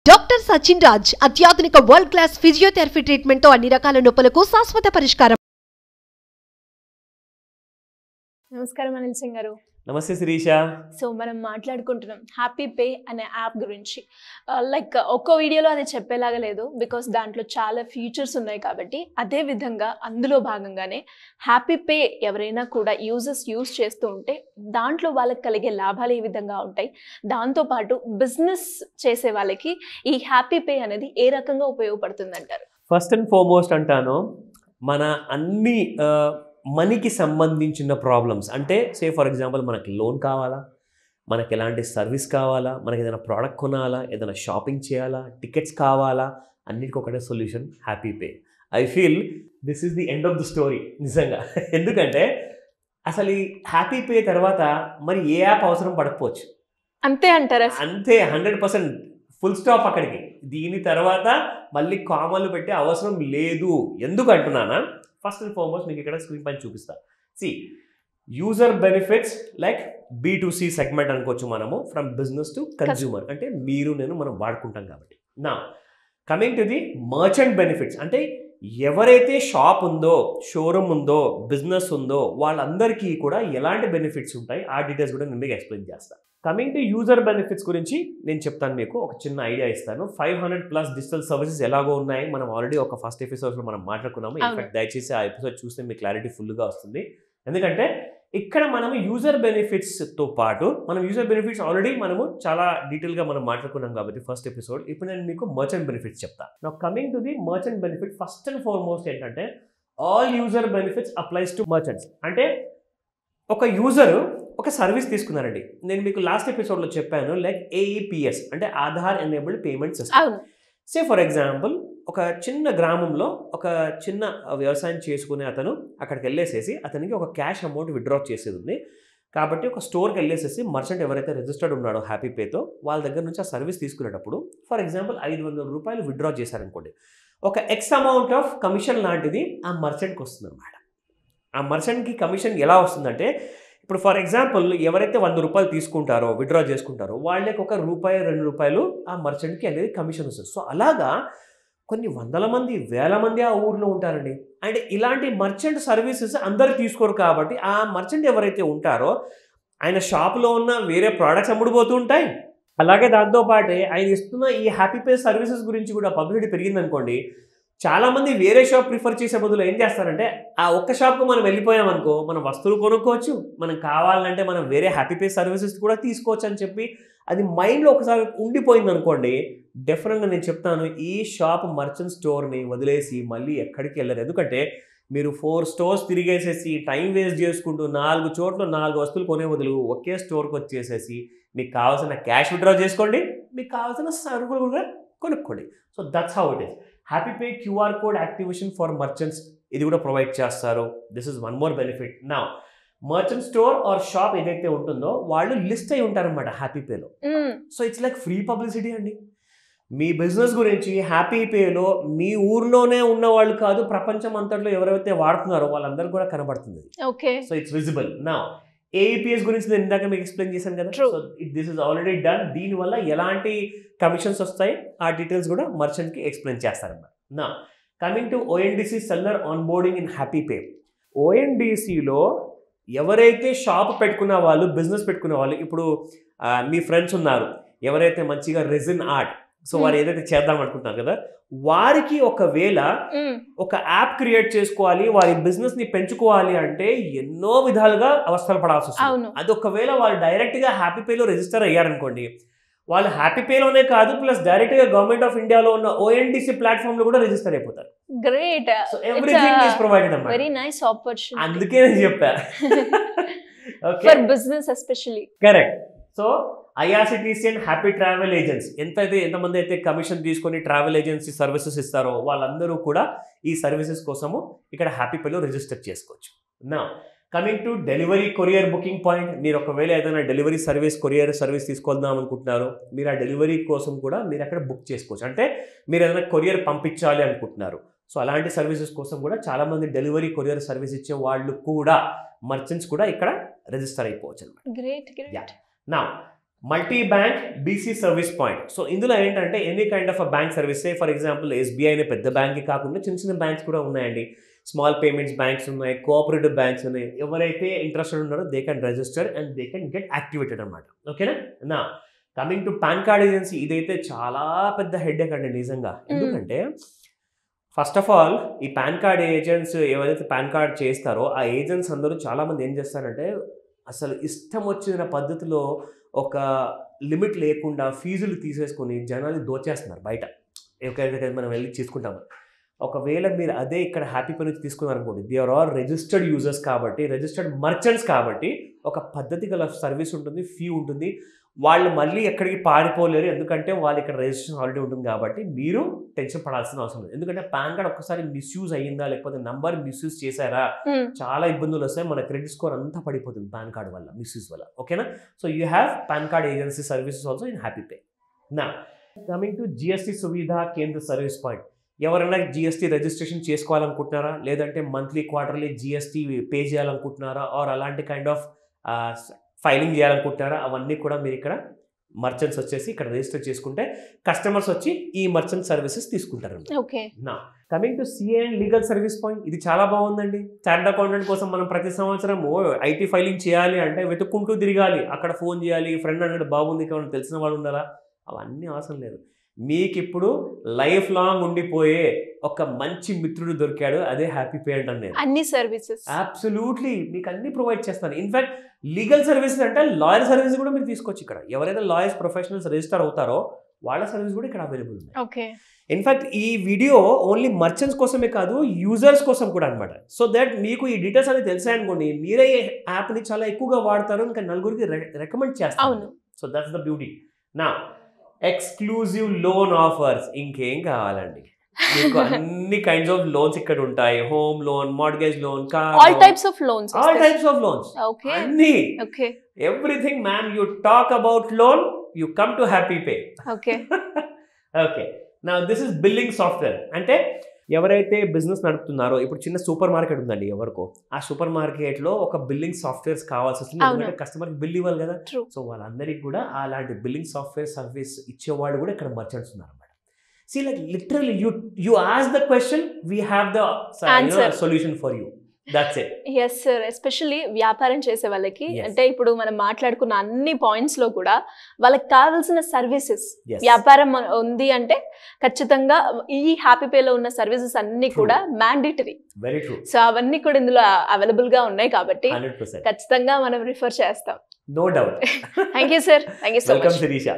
Doctor Sachin Raj అత్యాధునిక world class physiotherapy treatment తో అన్ని రకాల నొప్పులకు శాశ్వత పరిష్కారం. నమస్కారం అనిల్ సింగ్ గారు. నమస్తే శిరీష. సో మనం మాట్లాడుకుంటున్నాం హ్యాపీ పే అనే యాప్ గురించి. లైక్ ఒక్కో వీడియోలో అది చెప్పేలాగా లేదు, బికాస్ దాంట్లో చాలా ఫీచర్స్ ఉన్నాయి కాబట్టి. అదే విధంగా అందులో భాగంగానే హ్యాపీ పే ఎవరైనా కూడా యూజర్స్ యూజ్ చేస్తూ ఉంటే దాంట్లో వాళ్ళకి కలిగే లాభాలు ఏ విధంగా ఉంటాయి, దాంతోపాటు బిజినెస్ చేసే వాళ్ళకి ఈ హ్యాపీ పే అనేది ఏ రకంగా ఉపయోగపడుతుంది అంటారు? ఫస్ట్ అండ్ ఫార్మోస్ట్ అంటాను, మన అన్ని మనీకి సంబంధించిన ప్రాబ్లమ్స్ అంటే సే ఫర్ ఎగ్జాంపుల్ మనకి లోన్ కావాలా, మనకి ఎలాంటి సర్వీస్ కావాలా, మనకి ఏదైనా ప్రోడక్ట్ కొనాలా, ఏదైనా షాపింగ్ చేయాలా, టికెట్స్ కావాలా, అన్నిటికీ ఒకటే solution happy pay. I feel this is the end of the story నిజంగా. ఎందుకంటే అసలు ఈ హ్యాపీ పే తర్వాత మరి ఏ యాప్ అవసరం పడకపోవచ్చు. అంతే అంటారా? అంతే, 100% ఫుల్ స్టాప్ అక్కడికి. దీని తర్వాత మళ్ళీ కామాలు పెట్టే అవసరం లేదు. ఎందుకు అంటున్నానా, ఫస్ట్ అండ్ ఫార్మోస్ట్ మీకు ఇక్కడ స్క్రీన్ పైన చూపిస్తా. C user benefits like B2C segment అనుకోవచ్చు మనము, ఫ్రమ్ బిజినెస్ టు కన్జ్యూమర్. అంటే మీరు నేను మనం వాడుకుంటాం కాబట్టి. నా coming to the merchant benefits, అంటే ఎవరైతే షాప్ ఉందో, షోరూమ్ ఉందో, బిజినెస్ ఉందో వాళ్ళందరికీ కూడా ఎలాంటి బెనిఫిట్స్ ఉంటాయి ఆ డీటెయిల్స్ కూడా నేను మీకు ఎక్స్ప్లెయిన్ చేస్తాను. కమింగ్ టు యూజర్ బెనిఫిట్స్ గురించి నేను చెప్తాను, మీకు ఒక చిన్న ఐడియా ఇస్తాను. 500+ డిజిటల్ సర్వీసెస్ ఎలాగో ఉన్నాయి, మనం ఆల్రెడీ ఒక ఫస్ట్ ఎపిసోడ్లో మనం మాట్లాడుకున్నాము. ఇన్ఫాక్ట్ దయచేసి ఆ ఎపిసోడ్ చూస్తే మీకు క్లారిటీ ఫుల్గా వస్తుంది. ఎందుకంటే ఇక్కడ మనము యూజర్ బెనిఫిట్స్తో పాటు మనం యూజర్ బెనిఫిట్స్ ఆల్రెడీ మనము చాలా డీటెయిల్గా మనం మాట్లాడుకున్నాం కాబట్టి ఫస్ట్ ఎపిసోడ్. ఇప్పుడు నేను మీకు మర్చెంట్ బెనిఫిట్స్ చెప్తాను. Now coming to the merchant benefit, first and foremost ఏంటంటే all user benefits applies to merchants. అంటే ఒక యూజరు ఒక సర్వీస్ తీసుకున్నారండి. నేను మీకు లాస్ట్ ఎపిసోడ్లో చెప్పాను, లైక్ AEPS అంటే Aadhaar enabled payment system. Say for example ఒక చిన్న గ్రామంలో ఒక చిన్న వ్యవసాయం చేసుకునే అతను అక్కడికి వెళ్ళేసేసి అతనికి ఒక క్యాష్ అమౌంట్ విత్డ్రా చేసేది ఉంది. కాబట్టి ఒక స్టోర్కి వెళ్ళేసేసి మర్చెంట్ ఎవరైతే రిజిస్టర్డ్ ఉన్నాడో హ్యాపీ పేతో వాళ్ళ దగ్గర నుంచి ఆ సర్వీస్ తీసుకునేటప్పుడు ఫర్ ఎగ్జాంపుల్ 500 రూపాయలు విత్డ్రా చేశారనుకోండి, ఒక ఎక్స్ అమౌంట్ ఆఫ్ కమిషన్ లాంటిది ఆ మర్చెంట్కి వస్తుంది అనమాట. ఆ మర్చెంట్కి కమిషన్ ఎలా వస్తుందంటే, ఇప్పుడు ఫర్ ఎగ్జాంపుల్ ఎవరైతే 100 రూపాయలు తీసుకుంటారో విత్డ్రా చేసుకుంటారో వాళ్ళకి ఒక రూపాయి 2 రూపాయలు ఆ మర్చెంట్కి అనేది కమిషన్ వస్తుంది. సో అలాగా కొన్ని వందల మంది, వేల మంది ఆ ఊర్లో ఉంటారండి. అండ్ ఇలాంటి మర్చెంట్ సర్వీసెస్ అందరు తీసుకోరు కాబట్టి ఆ మర్చెంట్ ఎవరైతే ఉంటారో ఆయన షాప్లో ఉన్న వేరే ప్రోడక్ట్స్ అమ్ముడుపోతూ ఉంటాయి. అలాగే దాంతోపాటే ఆయన ఇస్తున్న ఈ హ్యాపీ పే సర్వీసెస్ గురించి కూడా పబ్లిసిటీ పెరిగిందనుకోండి, చాలామంది వేరే షాప్ ప్రిఫర్ చేసే బదులు ఏం చేస్తారంటే ఆ ఒక్క షాప్కు మనం వెళ్ళిపోయామనుకో మనం వస్తువులు కొనుక్కోవచ్చు, మనం కావాలంటే మనం వేరే హ్యాపీ పే సర్వీసెస్ కూడా తీసుకోవచ్చు అని చెప్పి అది మైండ్లో ఒకసారి ఉండిపోయింది అనుకోండి, డెఫినెట్గా నేను చెప్తాను ఈ షాప్ మర్చెంట్ స్టోర్ని వదిలేసి మళ్ళీ ఎక్కడికి వెళ్ళరు. ఎందుకంటే మీరు 4 స్టోర్స్ తిరిగేసేసి టైం వేస్ట్ చేసుకుంటూ 4 చోట్ల 4 వస్తువులు కొనే బదులు ఒకే స్టోర్కి వచ్చేసేసి మీకు కావాల్సిన క్యాష్ విత్డ్రా చేసుకోండి, మీకు కావాల్సిన సరుకులు కూడా కొనుక్కోండి. So that's how it is. Happy pay QR code activation for merchants ఇది కూడా ప్రొవైడ్ చేస్తారు. This is one more benefit. నా మర్చెంట్ స్టోర్ ఆర్ షాప్ ఏదైతే ఉంటుందో వాళ్ళు లిస్ట్ అయి ఉంటారనమాట హ్యాపీ పేలో. So it's like free publicity అండి. మీ బిజినెస్ గురించి హ్యాపీ పేలో మీ ఊర్లోనే ఉన్న వాళ్ళు కాదు, ప్రపంచం అంతట్లో ఎవరైతే వాడుతున్నారో వాళ్ళందరూ కూడా కనబడుతుంది. Okay, so it's visible. నా AEPS గురించి నేను ఇందాక మీకు ఎక్స్ప్లెయిన్ చేశాను కదా, so this is already done. దీనివల్ల ఎలాంటి కమిషన్స్ వస్తాయి ఆ డీటెయిల్స్ కూడా మర్చెంట్కి ఎక్స్ప్లెయిన్ చేస్తారన్నమాట. Now coming to ONDC seller onboarding in happy pay. ONDCలో ఎవరైతే షాప్ పెట్టుకున్న వాళ్ళు, బిజినెస్ పెట్టుకున్న వాళ్ళు, ఇప్పుడు మీ ఫ్రెండ్స్ ఉన్నారు ఎవరైతే మంచిగా రెజిన్ ఆర్ట్, సో వారు ఏదైతే చేద్దాం అనుకుంటున్నారు కదా, వారికి ఒకవేళ ఒక యాప్ క్రియేట్ చేసుకోవాలి, వారి బిజినెస్ ని పెంచుకోవాలి అంటే ఎన్నో విధాలుగా అవస్థలు పడాల్సి వస్తుంది. అది ఒకవేళ వాళ్ళు డైరెక్ట్ గా హ్యాపీ పేలో రిజిస్టర్ అయ్యారనుకోండి, వాళ్ళు హ్యాపీ పేలోనే కాదు ప్లస్ డైరెక్ట్ గా గవర్నమెంట్ ఆఫ్ ఇండియాలో ఉన్న ONDC ప్లాట్ఫామ్ లో కూడా రిజిస్టర్ అయిపోతారు. Great. So everything is provided అన్నమాట. Very nice opportunity. అందుకే నేను చెప్పా. Okay, for business especially. Correct. So IRCTC and happy travel agents ఎంతమంది అయితే కమిషన్ తీసుకొని ట్రావెల్ ఏజెన్సీ సర్వీసెస్ ఇస్తారో వాళ్ళందరూ కూడా ఈ సర్వీసెస్ కోసము ఇక్కడ హ్యాపీ పేలో రిజిస్టర్ చేసుకోవచ్చు. నా coming to delivery courier booking point, మీరు ఒకవేళ ఏదైనా డెలివరీ సర్వీస్ కొరియర్ సర్వీస్ తీసుకొద్దాం అనుకుంటున్నారు, మీరు ఆ డెలివరీ కోసం కూడా మీరు అక్కడ బుక్ చేసుకోవచ్చు. అంటే మీరు ఏదైనా కొరియర్ పంపించాలి అనుకుంటున్నారు, సో అలాంటి సర్వీసెస్ కోసం కూడా చాలామంది డెలివరీ కొరియర్ సర్వీస్ ఇచ్చే వాళ్ళు కూడా మర్చెంట్స్ కూడా ఇక్కడ రిజిస్టర్ అయిపోవచ్చు అనమాట. Great great. Now multi bank BC service point. So ఇందులో ఏంటంటే any kind of uh bank service, for example SBI అనే పెద్ద బ్యాంక్ కాకుండా చిన్న చిన్న బ్యాంక్స్ కూడా ఉన్నాయండి. స్మాల్ పేమెంట్స్ బ్యాంక్స్ ఉన్నాయి, కోఆపరేటివ్ బ్యాంక్స్ ఉన్నాయి. ఎవరైతే ఇంట్రెస్టెడ్ ఉన్నారో they can register and they can get activated అనమాట. ఓకేనా. Now coming to PAN card agency, ఇదైతే చాలా పెద్ద హెడేక్ అండి నిజంగా. ఎందుకంటే ఫస్ట్ ఆఫ్ ఆల్ ఈ పాన్ కార్డ్ ఏజెంట్స్ ఎవరైతే పాన్ కార్డ్ చేస్తారో ఆ ఏజెంట్స్ అందరూ చాలామంది ఏం చేస్తారంటే అసలు ఇష్టం వచ్చిన పద్ధతిలో ఒక లిమిట్ లేకుండా ఫీజులు తీసేసుకొని జనాలు దోచేస్తున్నారు బయట. ఎక్కడైతే మనం వెళ్ళి తీసుకుంటాము. ఒకవేళ మీరు అదే ఇక్కడ హ్యాపీ పే నుంచి తీసుకున్నారనుకోండి, they are all registered users కాబట్టి, రిజిస్టర్డ్ మర్చెంట్స్ కాబట్టి ఒక పద్ధతి గల సర్వీస్ ఉంటుంది, ఫీ ఉంటుంది. వాళ్ళు మళ్ళీ ఎక్కడికి పారిపోలేరు, ఎందుకంటే వాళ్ళు ఇక్కడ రిజిస్ట్రేషన్ ఆల్రెడీ ఉంటుంది కాబట్టి మీరు టెన్షన్ పడాల్సిన అవసరం లేదు. ఎందుకంటే పాన్ కార్డ్ ఒక్కసారి మిస్యూజ్ అయ్యిందా లేకపోతే నంబర్ మిస్యూజ్ చేశారా చాలా ఇబ్బందులు వస్తాయి. మన క్రెడిట్ స్కోర్ అంతా పడిపోతుంది పాన్ కార్డ్ వల్ల, మిస్యూజ్ వల్ల. ఓకేనా. So you have pan card agency services also in happy pay. నా కమింగ్ టు జిఎస్టీ సువిధ కేంద్ర సర్వీస్ పాయింట్. ఎవరైనా జిఎస్టీ రిజిస్ట్రేషన్ చేసుకోవాలనుకుంటున్నారా, లేదంటే మంత్లీ క్వార్టర్లీ జిఎస్టీ పే చేయాలనుకుంటున్నారా, ఆర్ అలాంటి కైండ్ ఆఫ్ ఫైలింగ్ చేయాలనుకుంటున్నారా, అవన్నీ కూడా మీరు ఇక్కడ మర్చెంట్స్ వచ్చేసి ఇక్కడ రిజిస్టర్ చేసుకుంటే కస్టమర్స్ వచ్చి ఈ మర్చెంట్ సర్వీసెస్ తీసుకుంటారు. ఓకే. నా coming to CA and legal service point, ఇది చాలా బాగుందండి. చార్టర్డ్ అకౌంటెంట్ కోసం మనం ప్రతి సంవత్సరం ఐటీ ఫైలింగ్ చేయాలి అంటే వెతుక్కుంటూ తిరగాలి, అక్కడ ఫోన్ చేయాలి, ఫ్రెండ్ అన్నాడు బాగుంది కావాలి తెలిసిన వాళ్ళు ఉండాలా, అవన్నీ అవసరం లేదు. మీకు ఇప్పుడు లైఫ్ లాంగ్ ఉండిపోయే ఒక మంచి మిత్రుడు దొరికాడు, అదే హ్యాపీ పే అంటాను నేను. అన్ని సర్వీసెస్ అబ్సల్యూట్లీ మీకు అన్ని ప్రొవైడ్ చేస్తాను. ఇన్ఫాక్ట్ లీగల్ సర్వీసెస్ అంటే లాయర్ సర్వీస్ కూడా మీరు తీసుకోవచ్చు ఇక్కడ. ఎవరైతే లాయర్స్ ప్రొఫెషనల్స్ రిజిస్టర్ అవుతారో వాళ్ళ సర్వీస్ కూడా ఇక్కడ అవైలబుల్ ఉంది. ఓకే. ఇన్ఫాక్ట్ ఈ వీడియో ఓన్లీ మర్చెంట్స్ కోసమే కాదు, యూజర్స్ కోసం కూడా అనమాట. సో దట్ మీకు ఈ డీటెయిల్స్ అనేది తెలిసాయనుకోండి, మీరే యాప్ని చాలా ఎక్కువగా వాడతారు, ఇంకా నలుగురికి రికమెండ్ చేస్తారు. So that's the beauty. Now exclusive loan offers, ఇంకేం కావాలండి మీకు. అన్ని కైండ్స్ ఆఫ్ లోన్స్ ఇక్కడ ఉంటాయి. Home loan, mortgage loan, car, all types of loans, all types of loans. Okay. అన్ని, okay, everything ma'am. You talk about loan, you come to happy pay. Okay. Okay. Now this is billing software. అంటే ఎవరైతే business నడుపుతున్నారో, ఇప్పుడు చిన్న super market ఉందండి ఎవరికో, ఆ super మార్కెట్లో ఒక బిల్లింగ్ సాఫ్ట్వేర్స్ కావాల్సి వస్తుంది, ఎందుకంటే కస్టమర్కి బిల్ ఇవ్వాలి కదా. సో వాళ్ళందరికీ కూడా అలాంటి బిల్లింగ్ సాఫ్ట్వేర్ సర్వీస్ ఇచ్చేవాళ్ళు కూడా ఇక్కడ మర్చెంట్స్ ఉన్నారు అన్నమాట. See, like literally you ask the question, we have the solution for you. That's it. Yes sir. Especially వ్యాపారం చేసే వాళ్ళకి, అంటే ఇప్పుడు మనం మాట్లాడుకున్న అన్ని పాయింట్స్ లో కూడా వాళ్ళకి కావాల్సిన సర్వీసెస్, వ్యాపారం ఉంది అంటే ఖచ్చితంగా ఈ హ్యాపీ పే లో ఉన్న సర్వీసెస్ అన్ని కూడా మ్యాండేటరీ. Very true. సో అవన్నీ కూడా ఇందులో అవైలబుల్ గా ఉన్నాయి కాబట్టి 100% ఖచ్చితంగా మనం రిఫర్ చేస్తాం. No doubt. Thank you sir. Thank you so much. Welcome Sirisha.